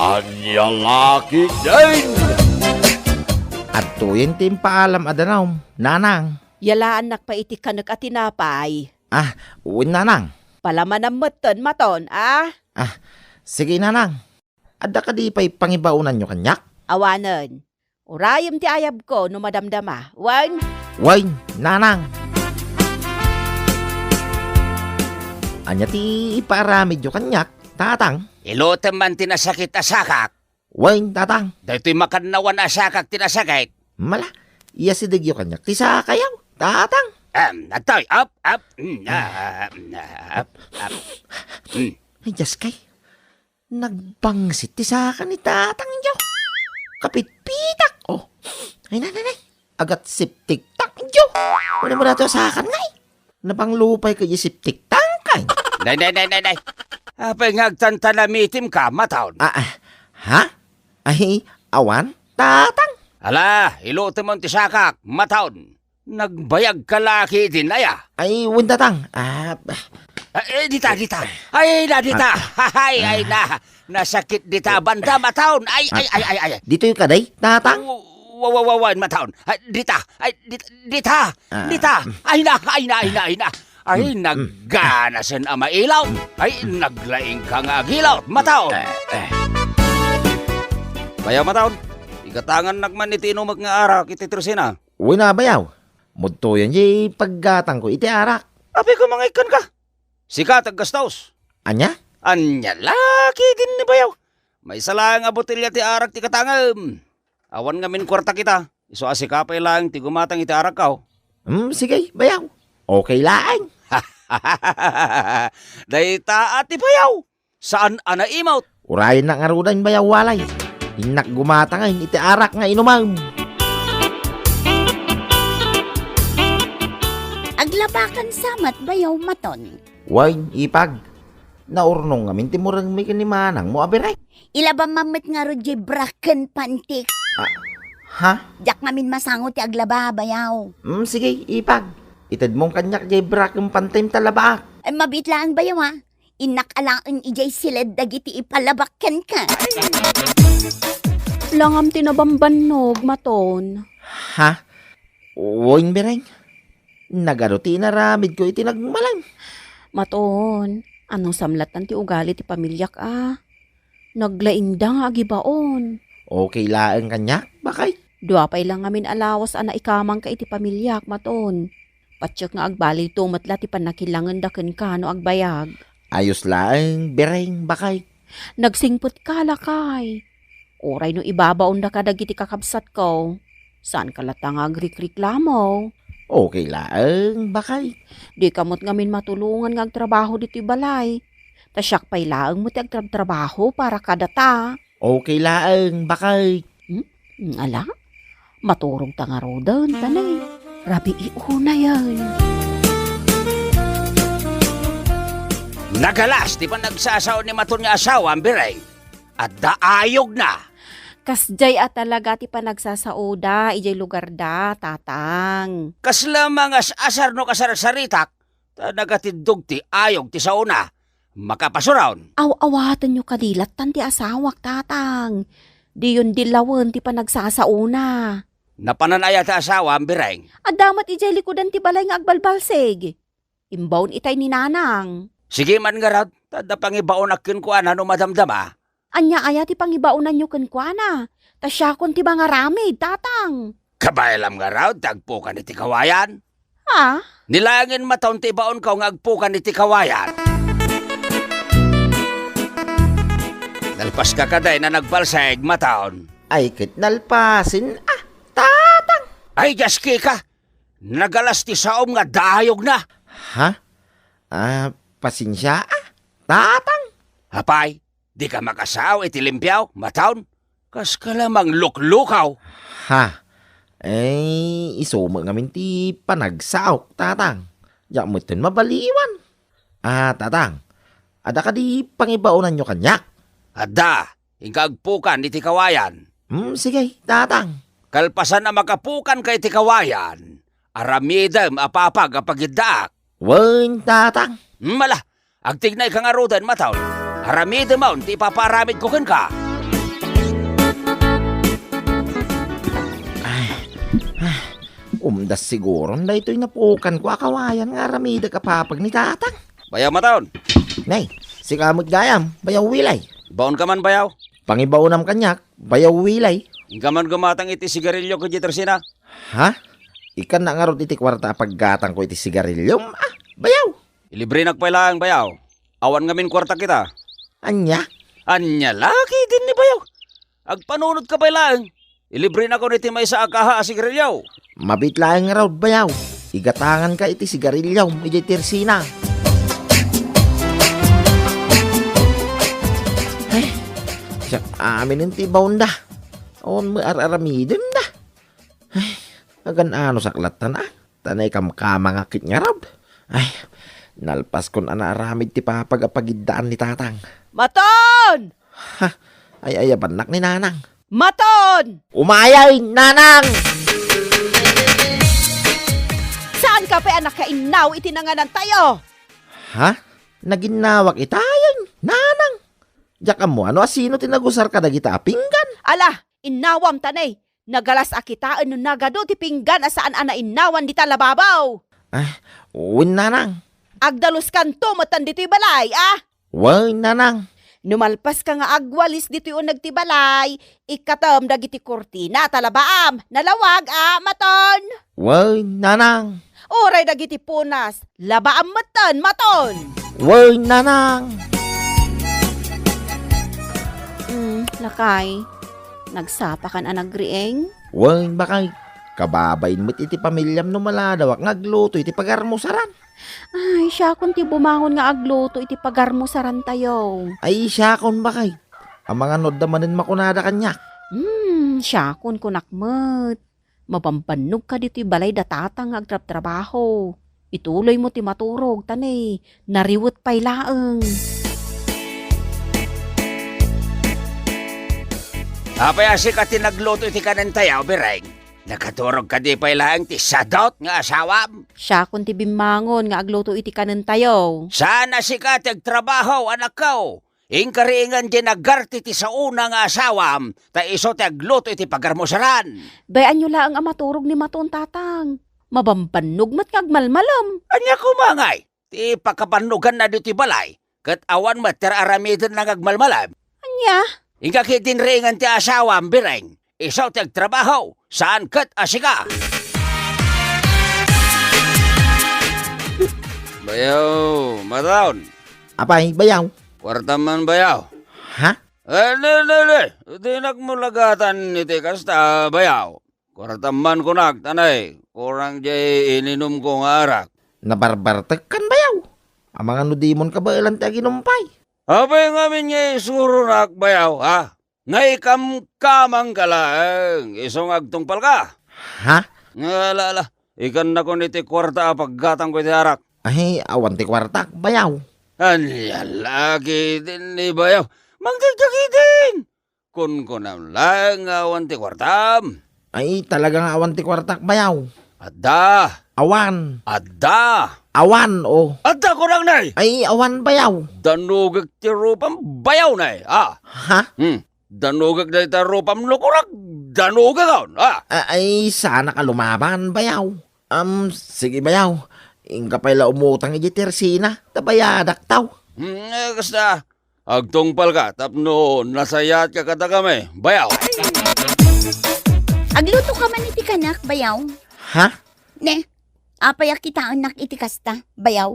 Anya laki din! At tuyin tim paalam adanaw, nanang. Yalaan nakpaiti ka nag-atinapay. Uwin nanang. Palaman ang maton, Sige nanang. Adda ka di pa'y pangibaunan nyo kanyak? Awanan. Urayam ti ayab ko no madamdama. Wan, Way, nanang. Anya ti iparamid nyo kanyak, tatang. Ilutem man tinasakit asakak. Way, tatang. Dahito'y makannawan asakak tinasakit. Mala, iya si digyo kanyak. Ti sa kayaw, tatang. Nagtoy, up. Up. Ay, Diyos kay. Nagbangsit ti sa ni tatang nyo. Kapit-pitak. Oh, ay nanay. Agat siptik tak nyo. Wala mo na to sa akin ngay. Napanglupay kayo siptik tangkay. Nay. Apay ngagtantalamitim ka, mataon. Ha? Ay, awan? Tatang. Ala, ilutem mo ti sakak, mataon. Nagbayag ka laki din, aya. Ay, wun tatang. Dita. Ay, dita. Ay, nasakit dita, banda, mataon. Ay. Dito yung kaday, tatang. Wawawawan, mataon. Dita. Ay na. Ay, nagganasan ang mailaw. Ay, naglaing ka nga gilaw. Mataon. Bayaw, mataon. Igatangan nagman iti inumak nga arak, iti trusina. Uy na bayaw. Mudto yan yung paggatang ko iti arak. Api ko mga ikan ka. Sika, taggastos. Anya? Anya, laki din ni bayaw. May salang nga botelya ti arak ti katangam. Awan nga min kwarta kita. Iso asikapay lang ti gumatang iti arak ka. Sige, bayaw. Okay lang. Dayta ati bayaw. Saan ana imot? Urayan na nga rudan bayaw walay. Inak gumatang ngayon iti arak nga inumang. Aglabakan samat bayaw maton. Way, ipag. Naurnong ngamin timurang may kanimanang mo abiray. Ilaba mamit nga ro jay braken pantik. Ha? Jak mamin masangot ti aglaba bayaw. Sige, ipag. Itad mong kanyak jay brak yung pantim talabak. Ay mabitlaan bayaw ha. Inak alaan ijay silid dagiti ipalabakken ka. langam tinabambanog, maton. Ha? Uwoy, bereng. Nagaruti na ramid ko itinagmalang. Maton, anong samlatan ti ugali ti pamilyak Naglainda nga agibaon. Okay laang kanyak, bakay? Duapay lang ngamin alawas ana ikamang ka iti pamilyak, maton. Patsyak nga agbali tumatla ti panakilangan daken ka no agbayag. Ayos laang, bereng, bakay? Nagsingput ka lakay. Oray no ibabaon na ka dagiti kakabsat ko. Saan ka latang agrik-reklamo? Okay laang, bakay? Di kamot ngamin matulungan nga agtrabaho dito balay. Tasyak pay laang mo ti agtrabaho para kadata. Okay laang, bakay? Ala, maturog ta nga rodan, tanay. Rabi iuna yan. Nagalas, di ba nagsasaw ni maton nga asawa ang bireng? At daayog na. Kasjay at talaga ti panagsasauda, ijay lugar da, tatang. Kas lamang as asar no kasarsaritak, nagatidog ti ayog ti sauna. Makapasuron. Aw-awatan nyo kadilat tan ti asawak, tatang. Di yun dilawan ti panagsasauna. Napananaya ti asawa ang bireng. Adamat ijay likudan ti balay nga agbalbalseg. Imbawon itay ni nanang. Sige man nga raw, tada pangibaon akin ko ano madamdama. Anya aya ti pangibaunan nyo kenkwana. Tasyakon ti mga ramid, tatang. Kabaylam nga raw, tagpukan iti kawayan. Ha? Nilangin mataon ti baon ka nga agpukan iti kawayan. Nalpas ka kaday na nagbalseg mataon. Ay, kitnalpasin. Tatang! Ay, jaski ka! Nagalas ti saom nga dayog na. Ha? Pasensya? Tatang! Hapay, di ka makasaw iti limpyaw, mataon. Kas ka lamang luklukaw. Ha? Isuma ngamin ti panagsaok, tatang. Diyak mo ito mabaliwan. Tatang, ada ka di pangibaunan nyo kanyak? Ada, ingkagpukan iti kawayan. Sige, tatang. Kalpasan na makapukan ka iti kawayan. Aramidem apapag apagiddaak. Wen, tatang. Mala, agtignay ka nga rodan mataon. Aramidem maun ti paparamid ko ka. Umdas siguro na ito'y napukan ko akawayan nga ramida kapapag ni tatang. Bayaw mataon. Nay, si kamot gayam, bayaw wilay. Baon ka man bayaw. Pangibaunam kanyak, bayaw wilay. Inka man gumatang iti sigarilyo ko Teresina. Ha? Ikan na nga ron iti kwarta paggatang ko iti sigarilyo. Bayaw. Ilibre nagpailang bayaw. Awan ngamin kwarta kita. Anya? Anya laki din ni bayaw. Agpanunod ka pailang. Ilibre na ko niti may sa akaha a sigarilyo. Mabitlaeng nga raw bayaw. Igatangan ka iti sigarilyo, iti Teresina. Ay, siya amin inti baunda. On mo araramidin na. Ay, agan ano saklatan ah. Tanay kamkamangakit nga raw. Ay, nalpas kon ana aramid ti papagapagidaan ni tatang. Maton! Ha, ay ayabanak ni nanang. Maton! Umayay, nanang! Saan ka pa anak kainaw itinanganan tayo? Ha? Naginawak itayan, nanang. Diyak mo, ano asino tinagusar ka dagita pinggan? Ala, inawam tanay. Nagalas akitaan no nagado ti pinggan asaan ana inawan di talababaw. Ay, uwin nanang. Agdalos kanto matan dito'y balay, ah? Uwin nanang. Numalpas ka nga agwalis dito'y unag ti balay, ikatam dagiti kurtina talabaam, nalawag, ah, maton? Uwin nanang. Oray dagiti punas, labaam maton. Uwin nanang. Lakay, nagsapakan anagrieng? Uwin bakay. Kababayin mo't iti pamilyam no maladawak ngagluto iti pagarmusaran. Ay, siya kun ti bumangon nga agluto iti pagarmusaran tayo. Ay siya kon bakay. Ang mga nodamanin makunada kanyak. Siya kun kunakmet. Mapampannog ka dito'y balay datatang agtrap-trabaho. Ituloy mo ti maturog, tanay. Nariwot pa'y laeng. Apay asik at tinagluto iti kanan tayaw, Bereng. Nakaturog ka di pailang ti sadot nga asawam. Siya kun ti bimangon nga agluto iti kanen tayo. Sana si ka trabaho anak ko. Ingkaringan di nagarti ti sa una nga asawam. Ta iso ti agluto iti pagarmusaran. Bayan nyo lang ang maturog ni Maton tatang. Mabampannog mat ngagmalmalam. Anya kumangay. Ti pakapanugan na di ti balay. Kat awan materaramidan na ngagmalmalam. Anya? Ingkakitin ringan ti asawam, Bereng. Isaw ti agtrabaho. Saan kat asika? Bayaw, mataon. Apay, bayaw. Kwartaman bayaw. Ha? Di nagmulagatan iti kasta bayaw. Kwartaman kunak, tanay. Kurang jay ininom ko nga arak. Nabarbartek kan bayaw. Ang mga nudimon ka ba ilang taginumpay? Apay ngamin nga isurunak bayaw, ha? Ngay kamkamang kalaang, isong agtungpal ka. Ha? Ngalala, ikan na ko niti kwarta paggatang ko iti arak. Ay, awan ti kwartak, bayaw. Anya lagi din ni bayaw, magdagdagitin. Kun lang awan ti kwartam. Ay, talagang awan ti kwartak, bayaw. Adda, Awan. adda. Awan, oh. Adda ko lang nay. Ay, awan, bayaw. Danugag ti rupam bayaw nay, ah. Ha? Danugag na iti rupam lukurag, danugag on, ah. Ay, sana ka lumaban, bayaw. Sige, bayaw. Ingka pala umutang iti Teresina. Tabayadak taw. Kasta, agtungpal ka, tapno nasayat ka kata kami, bayaw. Agluto ka man iti kanak, bayaw. Ha? Ne, apaya kita anak iti kasta, bayaw.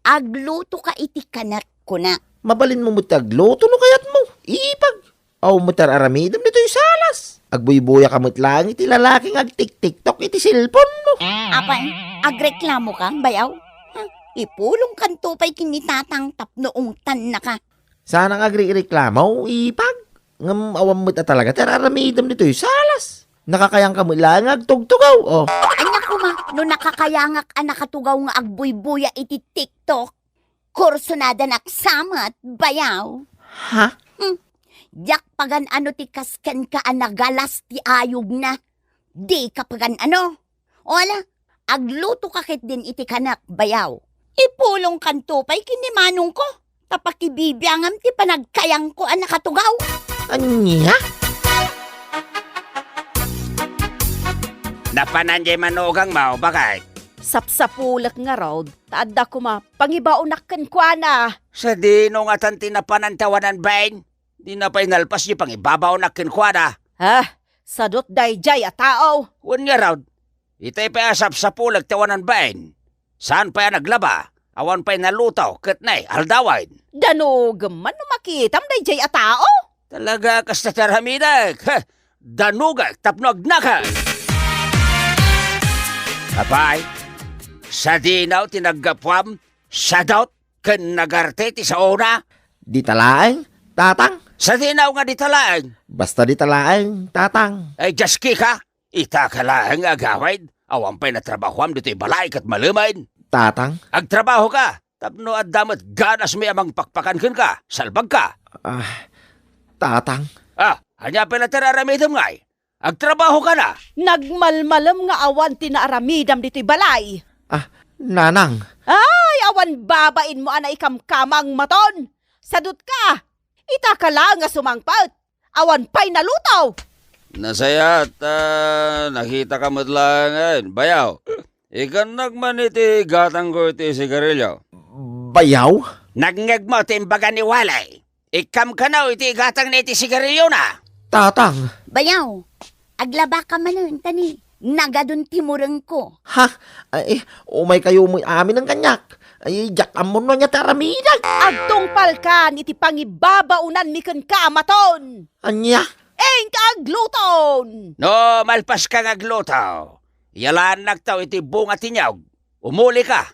Agluto ka iti kanak kuna. Mabalin mo mutagluto no kayat mo. Ipag. Aw mutar aramidam dito yung salas. Agbuy-buya kamot lang iti lalaking agtik-tiktok iti silpon mo. Apay, agreklamo ka, bayaw. Ha, ipulong kanto pa'y kinitatang tapnoong tan na ka. Sana nga agri-reklamo, ipag. Ngam awam mo ta talaga tararamidam dito yung salas. Nakakayang kamot lang agtugtugaw. Oh. Anya kuma, no nakakayangak anak katugaw nga agbuy-buya iti TikTok. Kurso na naksamat, bayaw. Ha? Yak pagan ano ti kasken ka anagalas ti ayog na. Di ka pagan ano. Ola, agluto kakit din iti kanak, bayaw. Ipulong kanto pa'y kinimanong ko. Tapakibibiyangam ti panagkayang ko anak katugaw. Anya? Napananjay manugang mo, bakit? Sapsapulak nga raw, taadda ko ma, pangibaunakan kwa na. Sa dino nga tanti na panantawanan bain, di na pa inalpas niyo pang ibabaw na kinkwada. Ha? Sadot dayjay a tao. Wan nga raw, itay pa asap sa pulag tawanan bain. Saan pa naglaba? Awan pa'y nalutaw, katnay, aldawain. Danugam man no makitam dayjay a tao. Talaga kas na taramidag. Danugag, tapnog naka. Kapay, sa dinaw tinagapwam, sa daut, kan nagarte ti sa una. Di talaeng, tatang. Sa dinaw nga ditalaang, Basta di talaeng, tatang. ay jaski ka. Itakalaang agawid. Awan pa'y natrabahwam dito'y balay kat malumain. Tatang? Agtrabaho ka. Tapno at damat ganas may amang pakpakan ka. Salbag ka. Tatang? Hanya pala tararamidam ngay. Agtrabaho ka na. Nagmalmalam nga awan tinaaramidam dito'y balay. Nanang? Ay, awan babain mo anay kamkamang maton. Sadot ka. Itakala nga sumangpat. Awan pa'y nalutaw. Nasaya at nakita ka madlangan. Bayaw, ikan nagmaniti gatang ko iti sigarilyo. Bayaw? Nagngag mo timbaga ni Walay. Ikam ka na iti gatang na iti sigarilyo na. Tatang? Bayaw, aglaba ka man nun, tani. Nagadun timurang ko. Ha? Ay, umay kayo mo'y amin ng kanyak. Ay, jak amon no niya taramidag. Agtong palkan iti pangibabaunan mi ken kamaton. Anya? Eng kaagluton. No, malpas ka ngaglotaw. Yalaan nagtaw iti bunga tinyaw. Umuli ka.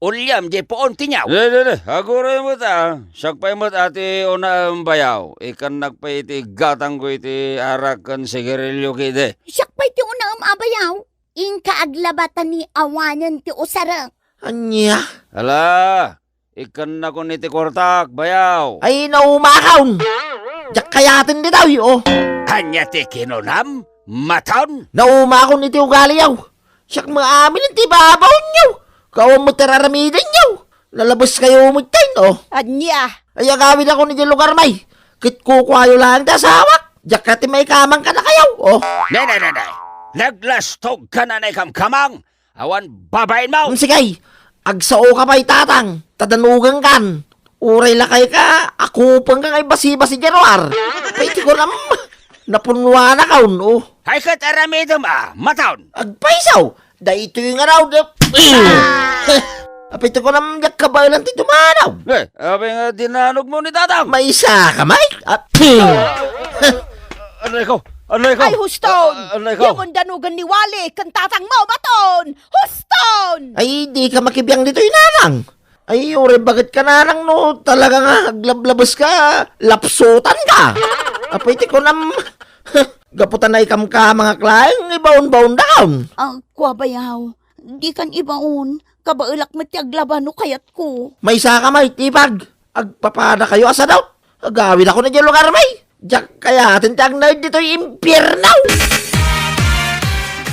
Ulyam di poon tinyaw. Dede, aguro mo ta. Sakpay mo ati una ang bayaw. Ikan nagpay iti gatang ko iti arakan sigarilyo kide. Siyak pa'y ti una abayaw. Inka aglabatan ni awanan ti usara. Anya? Hala, ikan na ko niti kortak, bayaw. Ay, naumakaon. Jak kayatin di daw oh. Kanya ti kinunam, maton. Naumakon iti ugali yaw. Siyak maamin ang tibabaw niyo. Kawang mo teraramidan niyo. Lalabas kayo mo tayo, oh. Anya. Ay, agawin ako ni lugar may. Kit kukwayo lang ta sa hawak. Jak kati may kamang ka na kayaw, oh. Nay. Naglastog ka na kamkamang. Awan babain mo. Sigay, agsao ka pa'y tatang. Tadanugang kan. Uray lakay ka, ako pang kay basi-basi januar. Pwede ko nam, napunwa na kaun, oh. Ay kat aramidom maton. Agpaisaw, da ito yung araw, Apito ko nam, yak kabalan ti dumanaw. Abi nga dinanog mo ni tatang. May isa ka, Mike? Anay ko. Ay, huston. Anay ko. Yamon danugan ni Wali, kantatang mo, baton. Huston. Ay, di ka makibiyang dito yung nanang. Ay, ure, bakit ka nanang, no? Talaga nga, aglablabas ka, lapsutan ka. Apito ko nam, gaputan na ikam ka, mga klaeng, ibaon-baon down. Kwa bayaw, di kan ibaon. Kabailak mo ti aglaba no kayat ko. May isa ka, may tipag. Agpapada kayo asa daw. Agawin ako na dyan lugar, may. Diyak kaya tintag na dito yung impyernaw.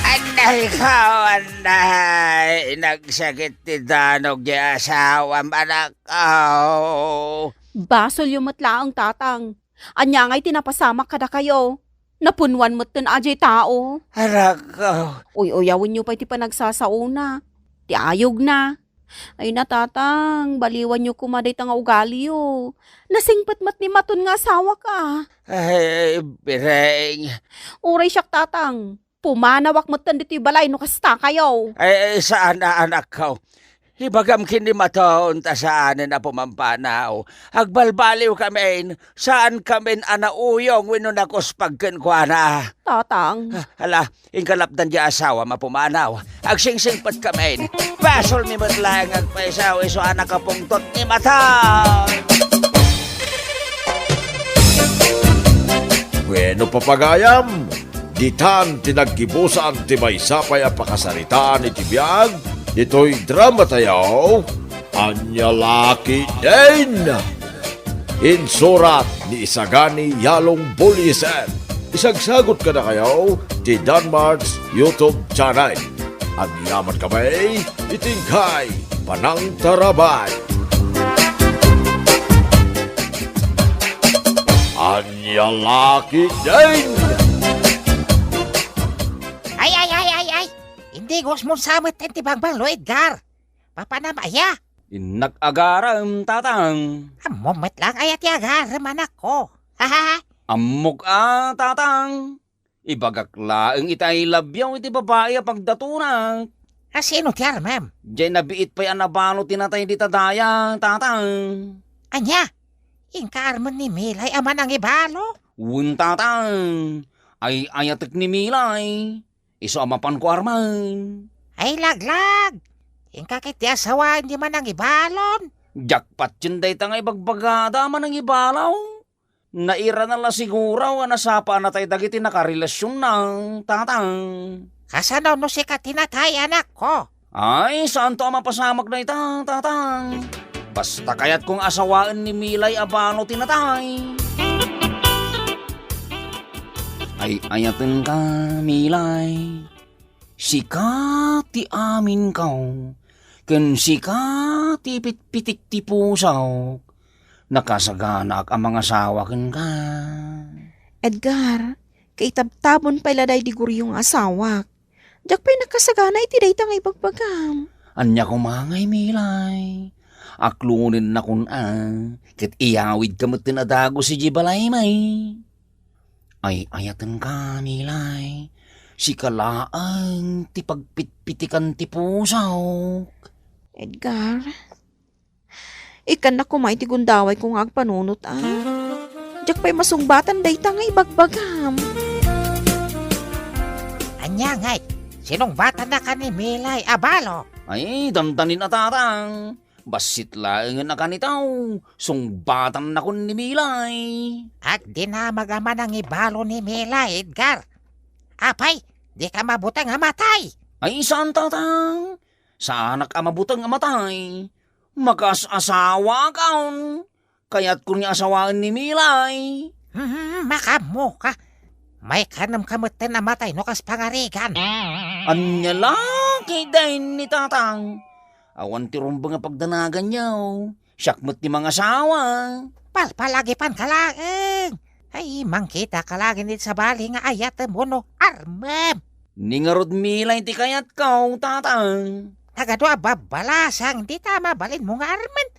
Anay ko, anay. Nagsakit ti danog di asawa anak ko. Basol yung matlaang tatang. Anya nga'y tinapasamak kada kayo. Napunwan mo't ten ajay tao. Anak ko. Uyawin nyo pa iti panagsasauna. Ti ayog na. Ay na tatang, baliwan nyo kumaday nga ugali yo. Nasingpat mat ni maton nga asawa ka. Ay, bireng. Uray siyak tatang. Pumanawak mo't ten dito'y balay no kasta kayo. Ay, saan na anak ko? Ibagam kini mataon ta saan na pumampanaw. Agbalbaliw kami, saan kami anauyong wino na kuspagken kwa na. Tatang. Hala, inkalapdan di asawa mapumanaw. Agsingsingpat kami, basol mi matlang agpaisaw iso anak kapungtot ni mataw. Bueno papagayam, ditan tinaggibusan ti may sapay ang pakasaritaan iti biyag, ito'y drama tayo, Anya Laki din! Insurat ni Isagani Yalong Bulisan. Isagsagot ka na kayo ti Danmar's YouTube channel. Ang yaman kamay, itingkay, Panang Tarabay. Anya Laki din! Ay! digos mo samit ti bangbang lo Edgar. Papanamaya. Inag-agaram, tatang. Moment lang ayat yagar manak ko. Haha. Amok tatang. Ibagaklaang itay labyaw iti babae a pagdatunak. Sino ti Armem? Diyan nabiit pa'y anabalo tinatay di tadaya, tatang. Anya? Inkarman ni Milay aman ang ibalo. Tatang. Ay ayatik ni Milay. Iso amapan ko arman. Ay laglag. Inkakit ti asawa hindi man ang ibalon. Jackpot yun day tangay bagbagada man ang ibalaw. Naira na la siguro nasapa na tayo dagiti nakarelasyon ng tatang. Kasano no si katinatay anak ko? Ay, saan to mapasamak na itang tatang? Basta kaya't kung asawaan ni Milay abano tinatay. Ay, ayatin ka, Milay. Sika ti amin kau. Ken sika ti pitpitik ti pusaw. Nakasaganak ang mga asawa ken ka. Edgar, kay tabtabon pa iladay di guryong asawak. Diyak pa'y nakasagana iti day tangay bagbagam. Anya kumangay, Milay. Aklunin na kun ket iyawid kamot tinadago si Jibalay may. Ay ayatan ka, Milay. Si kalaang ti pagpitpitikan ti pusaw. Edgar, ikan na kumay ti gundaway kung agpanunot Diyak pa'y masungbatan day tangay bagbagam. Anya ngay. Sinong bata na ka ni Milay abalo? Ay, damdanin atarang. Basit lang na kanitaw. Sungbatan na kun ni Milay. Ag di na magaman ang ibalo ni Milay, Edgar. Apay, di ka mabutang amatay. Ay, saan tatang? Sa anak amabutang amatay. Makas-asawa kaon. Kaya't kun niya asawaan ni Milay. Makamo ka. May kanam kamutin amatay no kas pangarigan. Anya laki dahin ni tatang. Awan ti rumbang nga pagdanagan niyaw. Siyakmot ni mga asawa. Palpalagi pan kalaeng. Ay, mangkita kalagin dit sa bali nga ayat mo no Armem. Ningarod Milay ti kayat kau, tatang. Nagadwa babalasang di tama balin mo nga Armen.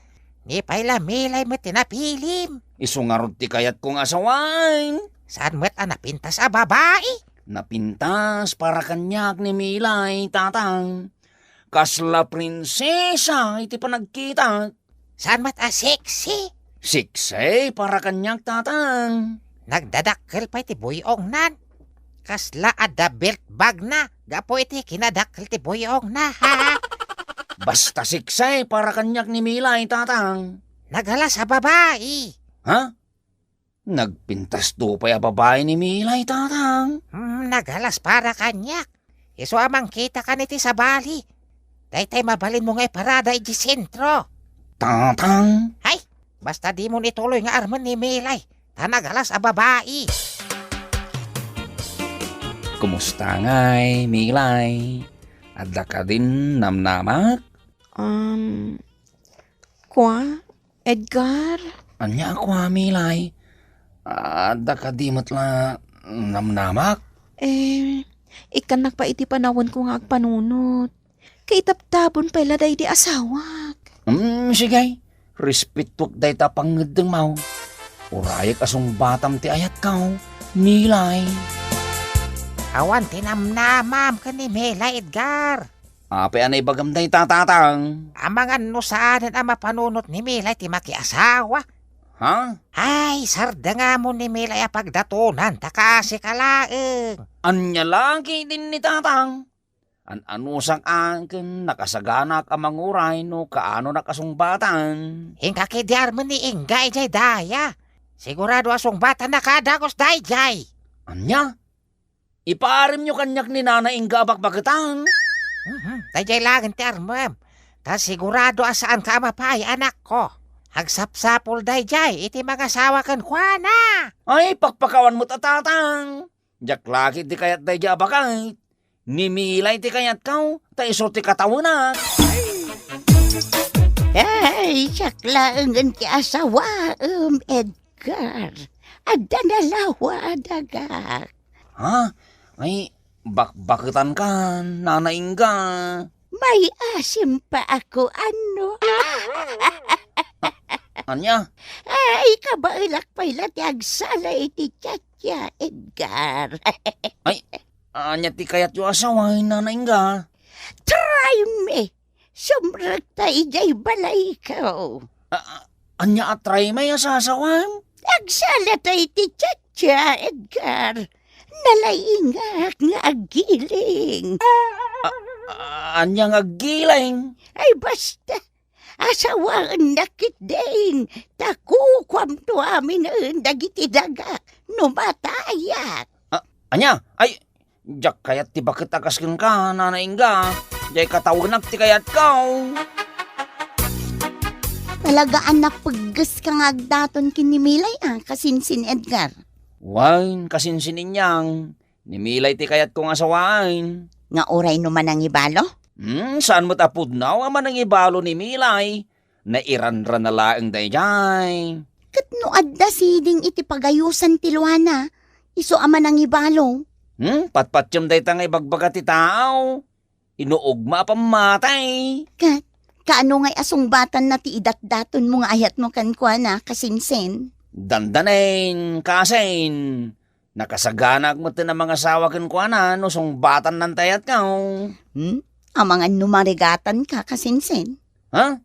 Ni paila Milay mo tinapilim. Isungarod ti kayat kong asawain. Saan mo't napintas a babae? Napintas para kanyak ni Milay, tatang. Kasla prinsesa iti panagkita. Saan mo't sexy? Siksay para kanyak, tatang. Nagdadakkel pa iti buyong nan. Kasla ada belt bag na. Gapo iti kinadakkel ti buyong na ha. Basta siksay para kanyak ni Milay, tatang. Nagala sa babae. Ha? Nagpintas do pa ya babae ni Milay, tatang. Nagalas para kanyak. Iso amang kita ka niti sa bali. Daytay mabalin mo ngay parada iti sentro. Tatang. Ay, basta di mo nituloy nga arman ni Milay. Tanagalas a babae. Kumusta ngay, Milay? Adda ka din namnamak? Kwa? Edgar? Anya ako, Milay? Adda ka di matla namnamak? Ikan nakpa iti panawon ko nga agpanunot. Kay taptabon pala day di asawak. Sige. Respetwak day tapangedeng mau. Urayak asong batam ti ayat kau, Milay. Awan tinamnamam ka ni Milay, Edgar. Ape anay bagam day tatatang. Amangan no saanan ang mapanunot ni Milay ti makiasawa. Ha? Ay, sarda nga mo ni Milay a pagdatunan, takasi kalaeng. Anya lagi din ni tatang. Ano sang angken nakasaganak ang manguray no kaano nakasumbatan. Hingka kidyar mo ni Ingay jay daya. Sigurado asong bata nakadagos day jay. Anya? Ipaarim nyo kanyak ni Nana Inga bakbakitang. Day jay lagin ti Armem. Ta sigurado asaan ka mapay anak ko. Hagsapsapol day jay iti mga asawa kan kwa na. Ay, pakpakawan mo tatatang. Jak lagi di kayat day jay abakay. Ni Milay ti kayat kau, ta iso ti katawunak. Ay, sakla ang ki asawa, Edgar. Ada na lawa, adaga. Ha? Ay, Bakutan ka, nanaing ka. May asim pa ako, ano? Anya? Ay, kabailak pa'y latyag sala iti Tiyatya, Edgar. Anya ti kayat yung asawa, nanaing ka. Try me. Sumrag tayo jay balay ko. Anya atry may asasawam? Agsala tayo iti Tiyatya, Edgar. Nalaingak nga agiling. Anya nga giling. Ay basta, asawaan nakit din. Takukwam to amin dagiti daga. Numatayak. Anya? Ay, jak kayat ti bakit akaskin ka, nanaing ka. Jay katawag ti kayat ka. Talagaan na paggas ka nga agdaton kinimilay kasinsin Edgar. Wain, kasinsinin niyang. Nimilay ti kayat kong asawain. Nga oray naman ang ibalo? Saan mo tapod na aman ang ibalo ni Milay? Nairanran na laang dayjay. Kat no adda siding iti pagayusan ti Luana. Iso aman ang ibalo. Patpatyam day tangay bagbaga ti tao. Inuugma pamatay. Kat, kaano ngay asungbatan na ti idat-daton mo nga ayat mo kankwana kasinsin? Dandanain, kasain. Nakasaganag mo ti na mga asawa kankwana no sungbatan ng tayat ka. Amangan numarigatan ka kasinsin. Ha?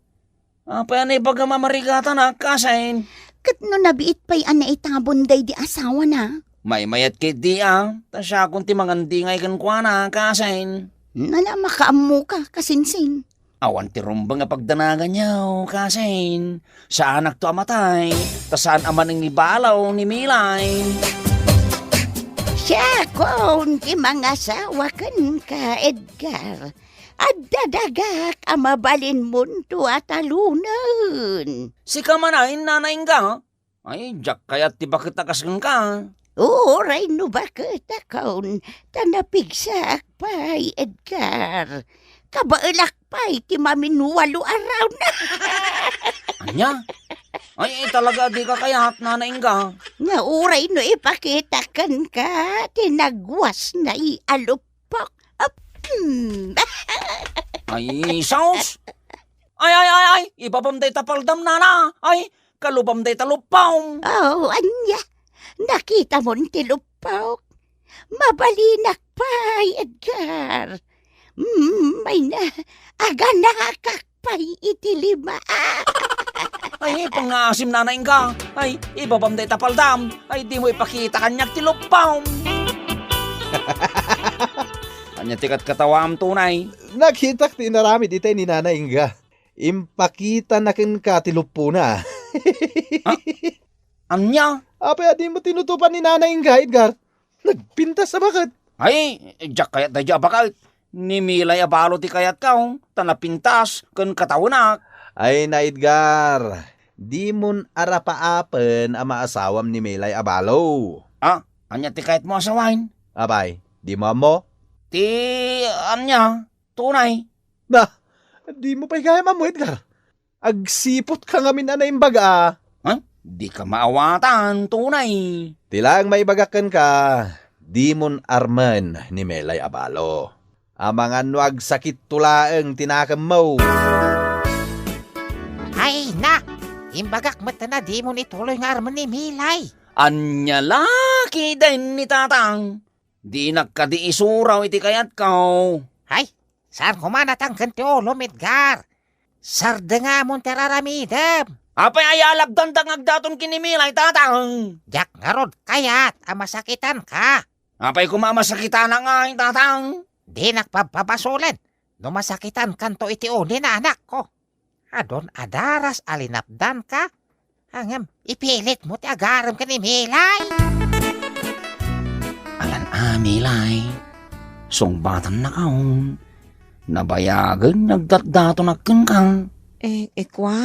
Apa yan ay baga mamarigatan na kasain? Kat no nabiit pa'y ana itabonday di asawa na. May mayat kit di tasya kung ti mangandingay kankwana kasain. Nala makaamu ka kasinsin. Awan ti rumbang nga pagdanagan niyaw, kasin. Sa anak to amatay, saan aman ang ibalaw ni Milay. Siya kung ti mga asawa kan ka, Edgar. At dadagak amabalin mo to at alunan. Si kamanain nanaing ka, ay, jak kayat ti bakit akasgan ka. Oray no bakit akaon, tanapigsak pa'y, Edgar. Kabailak pa'y ti maminuwalo araw na. Anya? Ay, talaga di ka kayat nanaing ka. Nga oray no ipakita kan ka, tinagwas na ialupok. Ay, saus! Ay, ibabam day tapaldam nana. Ay, kalubam day talupaw. Oh, anya, nakita mo ti lupok. Mabalinak pa'y, Edgar. May na, aganakak pa'y itilima. Ay, pangasim nanaing ka. Ay, ibabam day tapaldam. Ay, di mo ipakita kanyak ti lupaw. Anya tikat katawa am tunay. Nakita ti naramid itay ni Nanay Inga. Impakita na kin ka tilupo na. Anya? Apa di mo tinutupan ni Nanay Inga, Edgar? Nagpintas sa bakit? Ay, jak kayat da dya bakal. Nimilay abalo ti kayat ka. Tanapintas, kun katawanak. Ay na, Edgar. Di mon arapaapen ama asawam ni Melay Abalo. Anya ti kayat mo asawain. Abay, di mo? Ti, anya, tunay. Di mo pa'y kaya mo, Edgar. Agsipot ka nga min na imbaga. Di ka maawatan, tunay. Tilang may bagakan ka. Di mon arman ni Melay Abalo. Amangan wag sakit tulaeng tinakam mo. Ay, na! Imbagak mata na di mo nituloy nga arman ni Milay. Anya laki din ni tatang. Di nagkadi isuraw iti kayat ka. Ay, saan kumanatang kanti ulo, Edgar? Sarda nga mong teraramidam. Apay ay alabdandang agdaton kinimilay tatang. Jak nga rod kayat, masakitan ka. Apay kumamasakitan na nga tatang. Di nakpapapasulan. Numasakitan kanto iti uli na anak ko. Adon adaras alinapdan ka. Hangam, ipilit mo ti agaram ka ni Milay. Alan Milay. Sungbatan na kaon. Nabayagan nagdatdato na kang. Kwa,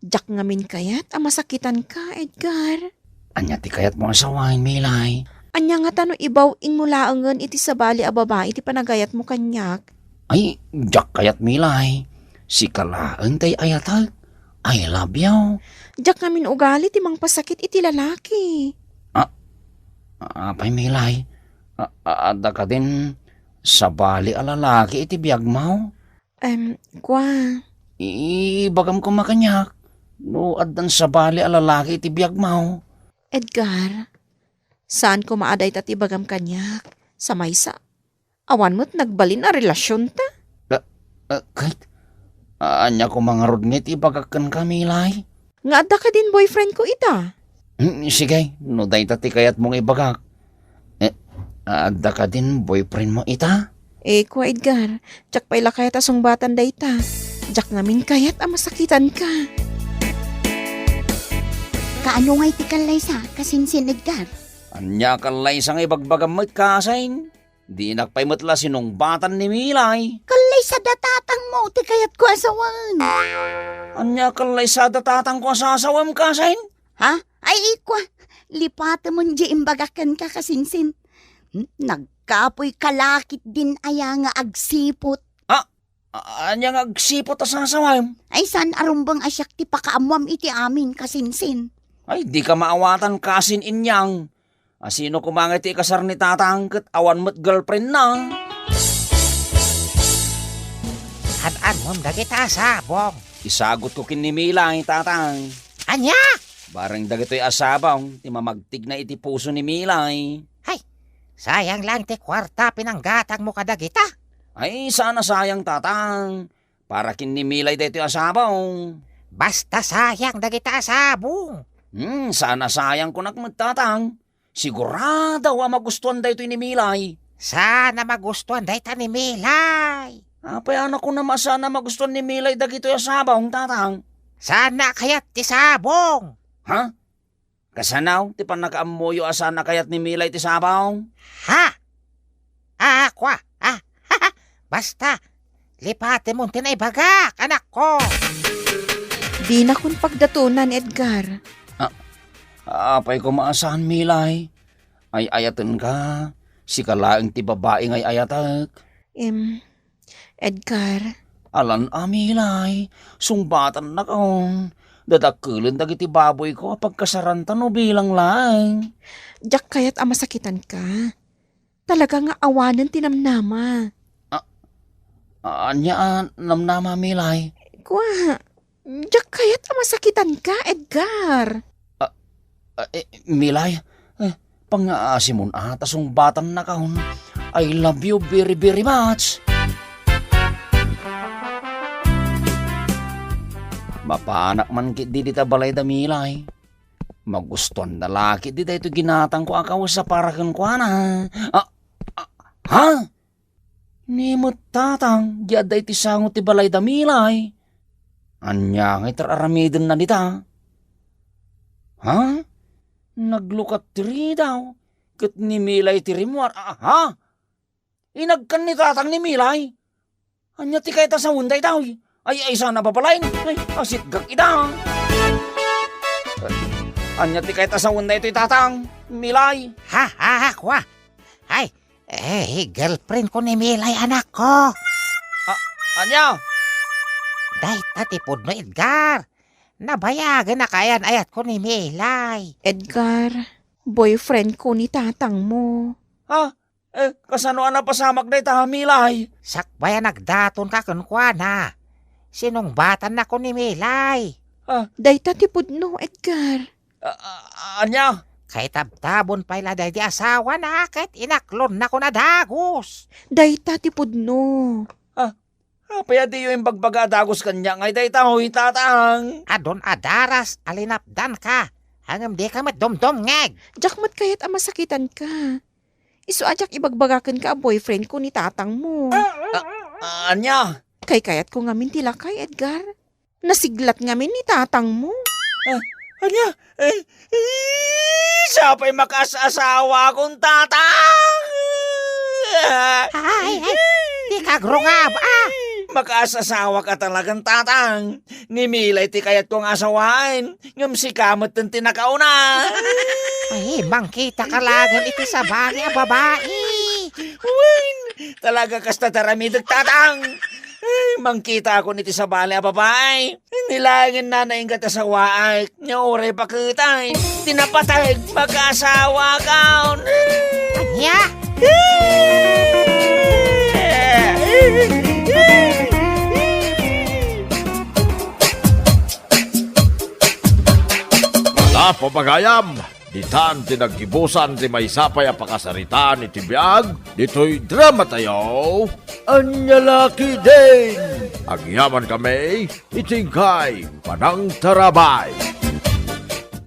jak ngamin kayat, masakitan ka, Edgar. Anya ti kayat mo asawain, Milay. Anya nga tano ibaw ing mulaangan iti sabali a babae iti panagayat mo kanyak. Ay, jak kayat Milay. Si kalaan tay ayatag. I love you. Jak ngamin ugali ti mang pasakit iti lalaki. Apay Milay. Ada ka din sa bali a lalaki iti biyag mo. Kwa, Ibagam ko makanyak. No, adan sa bali a lalaki iti biyag mo. Edgar, saan ko maaday tati bagam kanyak? Sa maysa. Awan mo't nagbalin a relasyon ta? Kahit, anya ko mga rudngit ibagakan kami lay. Nga adda ka din boyfriend ko ita. Sige, no day tati kayat mong ibagak. Adda ka din boyfriend mo ita? Kwa Edgar, jak paila kayat asong batan dayta. Jak namin kayat a masakitan ka. Kaano nga iti kalay sa kasinsin Edgar? Anya kalay sang ibagbagam mo't kasain. Di nakpaymatla sinong batan ni Milay. Kalay sa datatang mo, ti kayat ko asawan. Anya kalay sa datatang ko sasawam kasain. Ha? Ay ikwa, lipata mo di imbagakan ka kasinsin. Nagkapoy kalakit din aya nga agsipot. Anya nga agsipot a sasawam. Ay san arumbang asyak ti pakaamwam iti amin kasinsin. Ay di ka maawatan kasin inyang. Asino kumangiti kasar ni tatang ket awan mo't girlfriend na. An mo dagita sabong. Isagot ko kin ni Milay tatang. Anya? Barang dagito'y asabang, ti mamagtig na iti puso ni Milay. Sayang lang ti kwarta pinanggatang mo kadagita. Ay, sana sayang tatang. Para kin ni Milay dito asabang. Basta sayang dagita sabong. Sana sayang ko magtatang. Sigurado wa magustuhan dito ni Milay. Sana magustuhan dayta ni Milay. Apay anak ko naman sana magustuhan ni Milay dagito asabang tatang. Sana kayat ti sabong. Ha? Kasanaw, ti panakaamoyo asana kayat ni Milay ti sabang. Ha? Kwa? Basta, lipate mo tinaybagak, anak ko. Di na kun pagdatunan, Edgar. Apay ko maasahan Milay. Ay ayatan ka. Si kalaang ti babae ngay ayatak. Edgar, Alan Milay. Sungbatan na kaon. Dadakulan dagiti baboy ko pagkasarantan o bilang lang. jak kayat a masakitan ka. Talaga nga awanan tinamnama. Anya namnama Milay. Kwa, jak kayat a masakitan ka, Edgar. Milay, pangaasimon ata sungbatan na kaon. I love you very very much. Mapanak man kit di dita balay da Milay. Magustuhan na laki di da ito ginatang ko akaw sa parakan ko na. Ha? Nimot tatang, di ada iti sangot ti balay da Milay. Anya nga itararamidin na dita. Ha? Naglukat tiri daw. Kat ni Milay tirimwar. Ha? Inagkan ni tatang ni Milay. Anya ti kayta sa hunday daw. Ay sana papalain. Ay, asit gag ida. Anya ti kayta sa hunday ito'y tatang. Milay. Kwa? Girlfriend ko ni Milay, anak ko. Anya? Dayta tipod no, Edgar. Nabayagan na kayan ayat ko ni Milay. Edgar, boyfriend ko ni tatang mo. Ha? Kasano na pasamak na ita, Milay? Sakbaya nagdaton ka kunkwana. Sinong batan na ko ni Milay? Dayta tipod no, Edgar. Anya? Kay tabtabon pa ila di asawa na kahit inaklon na ko na dagos. Dayta tipod no. Apaya di yung bagbaga dagos kanya ngay day tahoy tatang. Adon adaras alinapdan ka. Hangam di ka matdomdom ngeg. Jak mat kayat a masakitan ka. Isu ajak ibagbagakan ka a boyfriend ko ni tatang mo. Anya? Kay kayat ko ngamin tila kay Edgar. Nasiglat ngamin ni tatang mo. Anya? Siya pa'y makasasawa kong tatang. Ay, di ka grungab Makasasawa ka talagang tatang. Ni Milay ti kayat kong asawain. Ngam si kamot ng tinakauna. Ay, mangkita ka lagan iti sa bali a babae. Win! Talaga kasta taramidag tatang. Ay, mangkita ako niti sa bali a babae. Nilangin na naing katasawaay. Nyore pa kitay. Tinapatay, mag-asawa ka. Anya, Wala papagayam, ditan tinaggibusan ti may sapay a pakasarita ni Tibiyag, dito'y drama tayo, anyalaki din. Agyaman kami, itingkay, panang tarabay.